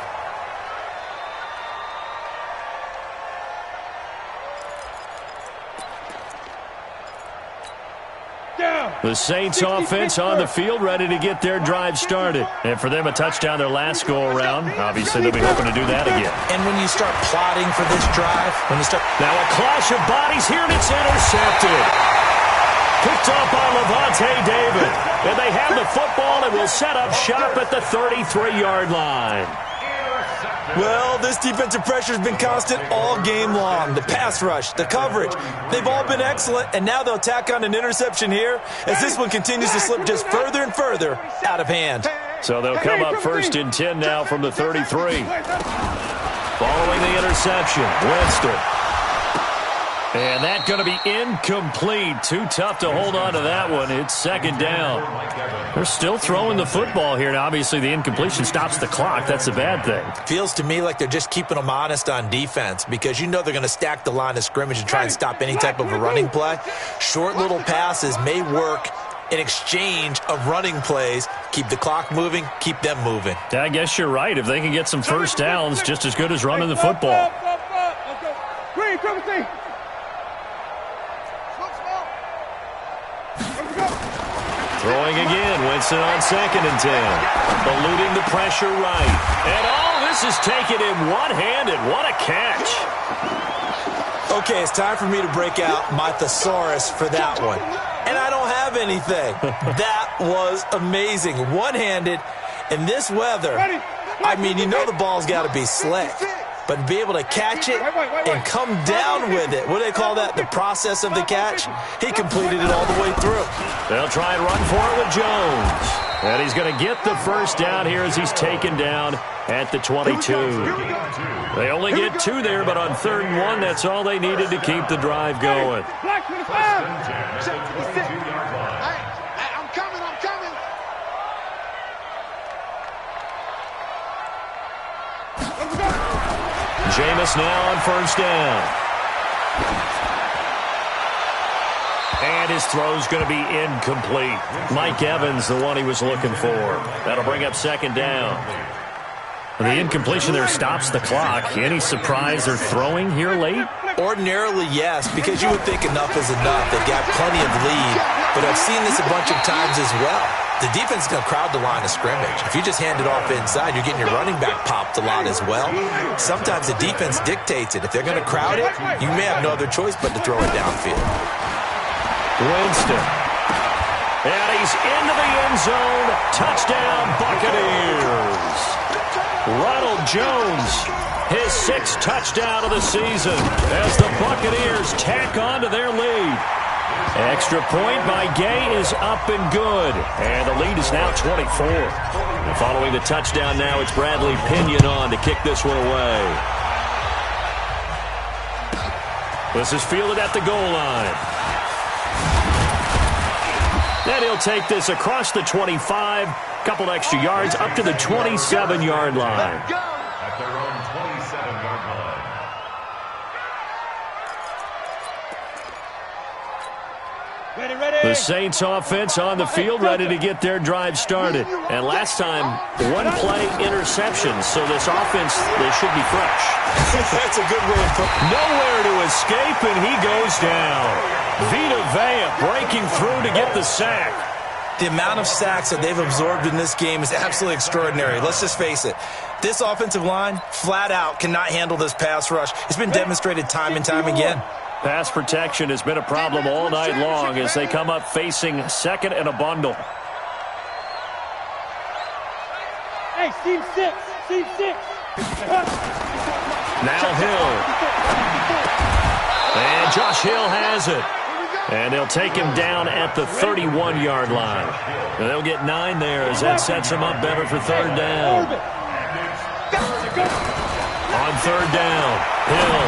The Saints offense on the field, ready to get their drive started. And for them, a touchdown their last go-around. Obviously, they'll be hoping to do that again. And when you start plotting for this drive, Now a clash of bodies here, and it's intercepted. Picked off by Levante David. And they have the football and will set up shop at the 33-yard line. Well, this defensive pressure has been constant all game long. The pass rush, the coverage, they've all been excellent, and now they'll tack on an interception here as this one continues to slip just further and further out of hand. So they'll come up 1st and 10 now from the 33. Following the interception, Winston. And that's going to be incomplete. Too tough to hold on to that one. It's 2nd down. They're still throwing the football here. Now, obviously, the incompletion stops the clock. That's a bad thing. Feels to me like they're just keeping them honest on defense because you know they're going to stack the line of scrimmage and try and stop any type of a running play. Short little passes may work in exchange of running plays. Keep the clock moving, keep them moving. I guess you're right. If they can get some 1st downs, just as good as running the football. Green, Throwing again, Winston on 2nd and 10. Eluding the pressure right. And this is taken in one-handed. What a catch. Okay, it's time for me to break out my thesaurus for that one. And I don't have anything. That was amazing. One-handed in this weather. I mean, you know the ball's got to be slick. But to be able to catch it and come down with it, what do they call that, the process of the catch? He completed it all the way through. They'll try and run for it with Jones. And he's going to get the 1st down here as he's taken down at the 22. They only get 2 there, but on 3rd and 1, that's all they needed to keep the drive going. Black 25. I'm coming. Jameis now on 1st down. And his throw's going to be incomplete. Mike Evans, the one he was looking for. That'll bring up 2nd down. The incompletion there stops the clock. Any surprise they're throwing here late? Ordinarily, yes, because you would think enough is enough. They've got plenty of lead, but I've seen this a bunch of times as well. The defense is going to crowd the line of scrimmage. If you just hand it off inside, you're getting your running back popped a lot as well. Sometimes the defense dictates it. If they're going to crowd it, you may have no other choice but to throw it downfield. Winston. And he's into the end zone. Touchdown, Buccaneers. Ronald Jones, his 6th touchdown of the season as the Buccaneers tack on to their lead. Extra point by Gay is up and good. And the lead is now 24. And following the touchdown now, it's Bradley Pinion on to kick this one away. This is fielded at the goal line. Then he'll take this across the 25, couple extra yards, up to the 27-yard line. At their own 27-yard line. Ready. The Saints offense on the field, ready to get their drive started. And last time, 1 play interception, so this offense, they should be fresh. That's a good way of putting it. Nowhere to escape, and he goes down. Vita Vea breaking through to get the sack. The amount of sacks that they've absorbed in this game is absolutely extraordinary. Let's just face it. This offensive line, flat out, cannot handle this pass rush. It's been demonstrated time and time again. Pass protection has been a problem all night long as they come up facing 2nd and a bundle. Hey, Team 6. Now Hill. And Josh Hill has it. And they'll take him down at the 31-yard line. And they'll get 9 there as that sets him up better for 3rd down. On 3rd down, Hill.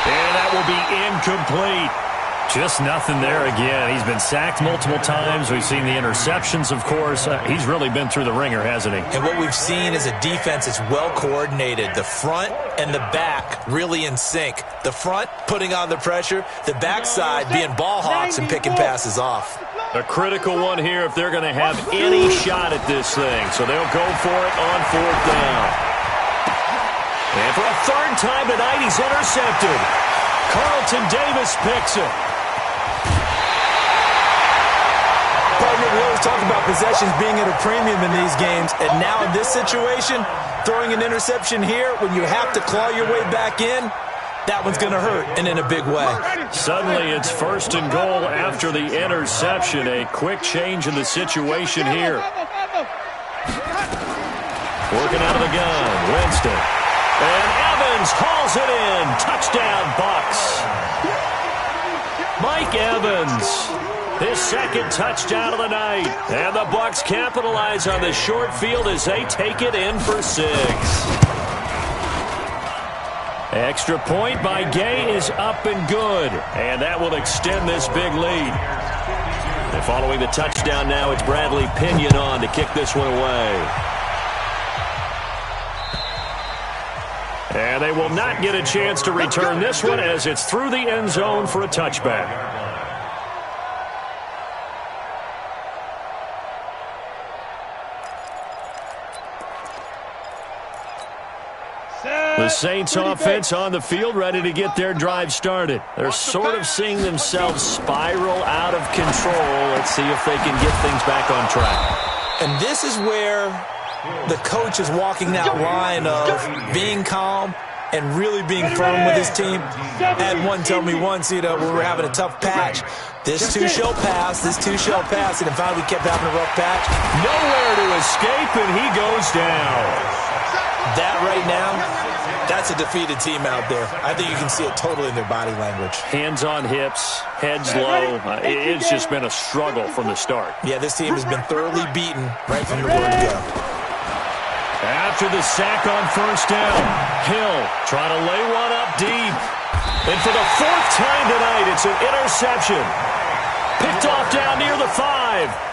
And that will be incomplete. Just nothing there again. He's been sacked multiple times. We've seen the interceptions, of course. He's really been through the ringer, hasn't he? And what we've seen is a defense that's well coordinated. The front and the back really in sync. The front putting on the pressure. The backside being ball hawks and picking passes off. A critical one here if they're going to have any shot at this thing. So they'll go for it on 4th down. And for a 3rd time tonight, he's intercepted. Carlton Davis picks it. We always talk about possessions being at a premium in these games, and now in this situation, throwing an interception here when you have to claw your way back in, that one's going to hurt, and in a big way. Suddenly it's 1st and goal after the interception. A quick change in the situation here. Working out of the gun, Winston. And Evans hauls it in. Touchdown, Bucks. Mike Evans. His 2nd touchdown of the night. And the Bucks capitalize on the short field as they take it in for 6. Extra point by Gay is up and good. And that will extend this big lead. And following the touchdown now, it's Bradley Pinion on to kick this one away. And they will not get a chance to return this one as it's through the end zone for a touchback. The Saints offense on the field ready to get their drive started. They're sort of seeing themselves spiral out of control. Let's see if they can get things back on track. And this is where the coach is walking that line of being calm and really being firm with his team. I had one tell me once, when we were having a tough patch, this too shall pass, this too shall pass, and finally we kept having a rough patch. Nowhere to escape, and he goes down. That right now, that's a defeated team out there. I think you can see it totally in their body language. Hands on hips, heads low. It's just been a struggle from the start. Yeah, this team has been thoroughly beaten right from the word go. After the sack on first down, Hill trying to lay one up deep. And for the fourth time tonight, it's an interception. Picked off down near the 5.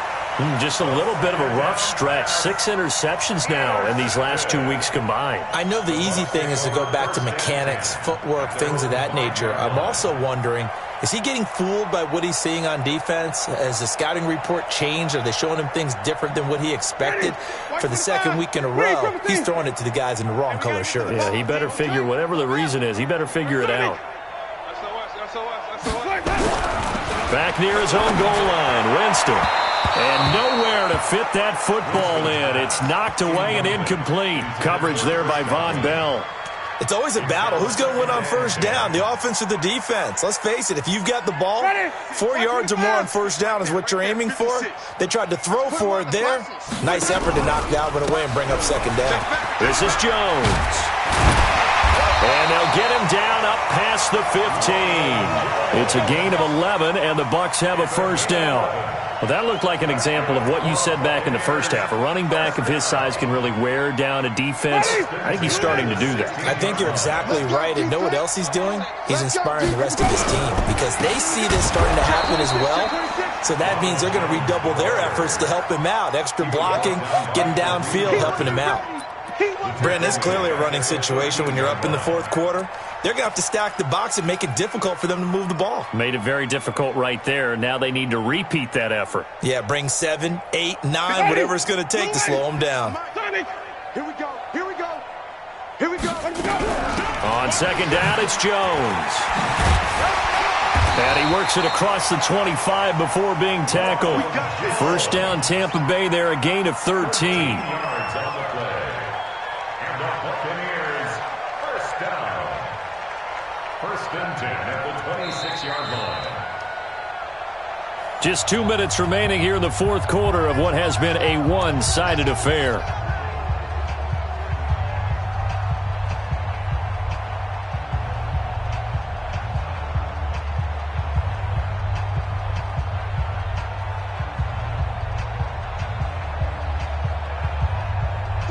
Just a little bit of a rough stretch. 6 interceptions now in these last 2 weeks combined. I know the easy thing is to go back to mechanics, footwork, things of that nature. I'm also wondering, is he getting fooled by what he's seeing on defense? Has the scouting report changed? Are they showing him things different than what he expected? For the second week in a row, he's throwing it to the guys in the wrong color shirts. Yeah, he better figure, whatever the reason is, he better figure it out. Back near his own goal line, Winston. And nowhere to fit that football in. It's knocked away and incomplete. Coverage there by Von Bell. It's always a battle. Who's going to win on first down, the offense or the defense? Let's face it, if you've got the ball, 4 yards or more on first down is what you're aiming for. They tried to throw for it there. Nice effort to knock Dalvin away and bring up second down. This is Jones. And they'll get him down up past the 15. It's a gain of 11, and the Bucs have a first down. Well, that looked like an example of what you said back in the first half. A running back of his size can really wear down a defense. I think he's starting to do that. I think you're exactly right. And know what else he's doing? He's inspiring the rest of his team because they see this starting to happen as well. So that means they're going to redouble their efforts to help him out. Extra blocking, getting downfield, helping him out. Brandon, it's clearly a running situation when you're up in the fourth quarter. They're going to have to stack the box and make it difficult for them to move the ball. Made it very difficult right there. Now they need to repeat that effort. Yeah, bring 7, 8, 9, whatever it's going to take to slow them down. Here we go. Here we go. Here we go. On second down, it's Jones. And he works it across the 25 before being tackled. First down, Tampa Bay there, a gain of 13. Just 2 minutes remaining here in the fourth quarter of what has been a one-sided affair.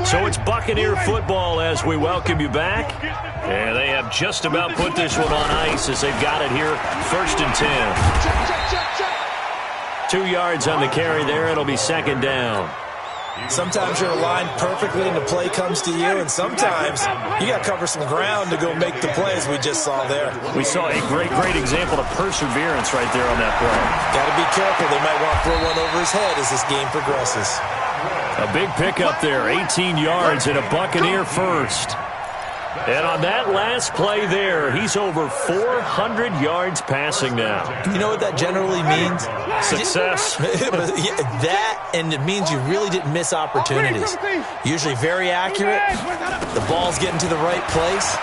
So it's Buccaneer football as we welcome you back. And they have just about put this one on ice as they've got it here, 1st and 10. 2 yards on the carry there. It'll be second down. Sometimes you're aligned perfectly and the play comes to you, and sometimes you got to cover some ground to go make the plays we just saw there. We saw a great example of perseverance right there on that play. Got to be careful. They might want to throw one over his head as this game progresses. A big pickup there, 18 yards and a Buccaneer first. And on that last play there, he's over 400 yards passing now. You know what that generally means? Success. That, and it means you really didn't miss opportunities. Usually very accurate. The ball's getting to the right place.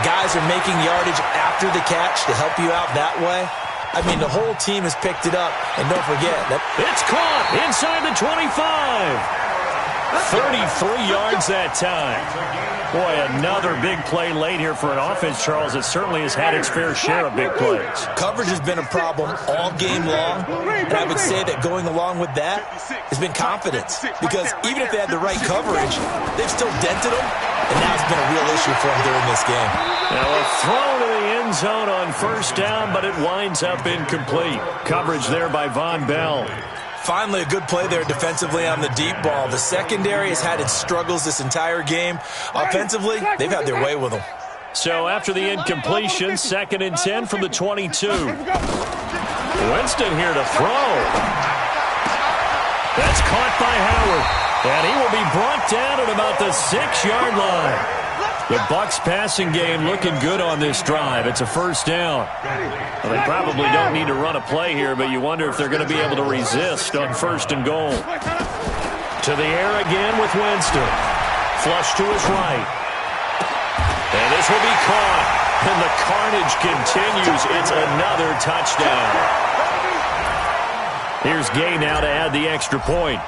Guys are making yardage after the catch to help you out that way. I mean, the whole team has picked it up. And don't forget that it's caught inside the 25. 33 yards that time. Boy, another big play late here for an offense, Charles, that certainly has had its fair share of big plays. Coverage has been a problem all game long, and I would say that going along with that has been confidence. Because even if they had the right coverage, they've still dented them, and now it's been a real issue for them during this game. Now a throw to the end zone on first down, but it winds up incomplete. Coverage there by Von Bell. Finally, a good play there defensively on the deep ball. The secondary has had its struggles this entire game. Offensively, they've had their way with them. So after the incompletion, 2nd and 10 from the 22. Winston here to throw. That's caught by Howard. And he will be brought down at about the 6-yard line. The Bucs passing game looking good on this drive. It's a first down. Well, they probably don't need to run a play here, but you wonder if they're going to be able to resist on 1st and goal. To the air again with Winston. Flush to his right. And this will be caught. And the carnage continues. It's another touchdown. Here's Gay now to add the extra point.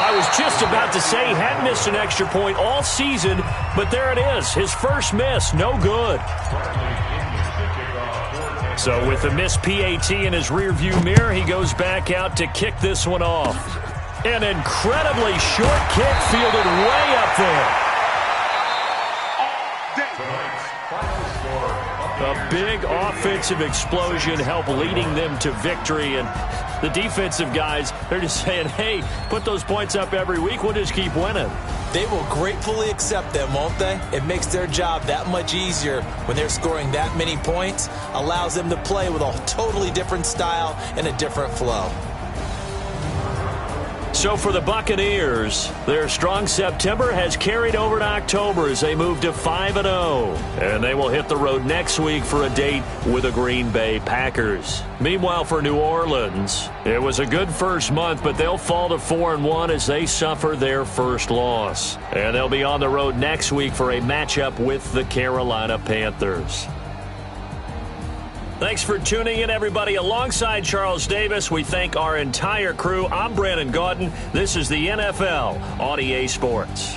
I was just about to say he hadn't missed an extra point all season, but there it is. His first miss, no good. So with the missed PAT in his rearview mirror, he goes back out to kick this one off. An incredibly short kick fielded way up there. A big offensive explosion helped leading them to victory, and the defensive guys, they're just saying, hey, put those points up every week, we'll just keep winning. They will gratefully accept them, won't they? It makes their job that much easier when they're scoring that many points, allows them to play with a totally different style and a different flow. So for the Buccaneers, their strong September has carried over to October as they move to 5-0. And they will hit the road next week for a date with the Green Bay Packers. Meanwhile, for New Orleans, it was a good first month, but they'll fall to 4-1 as they suffer their first loss. And they'll be on the road next week for a matchup with the Carolina Panthers. Thanks for tuning in, everybody. Alongside Charles Davis, we thank our entire crew. I'm Brandon Gaudin. This is the NFL on EA Sports.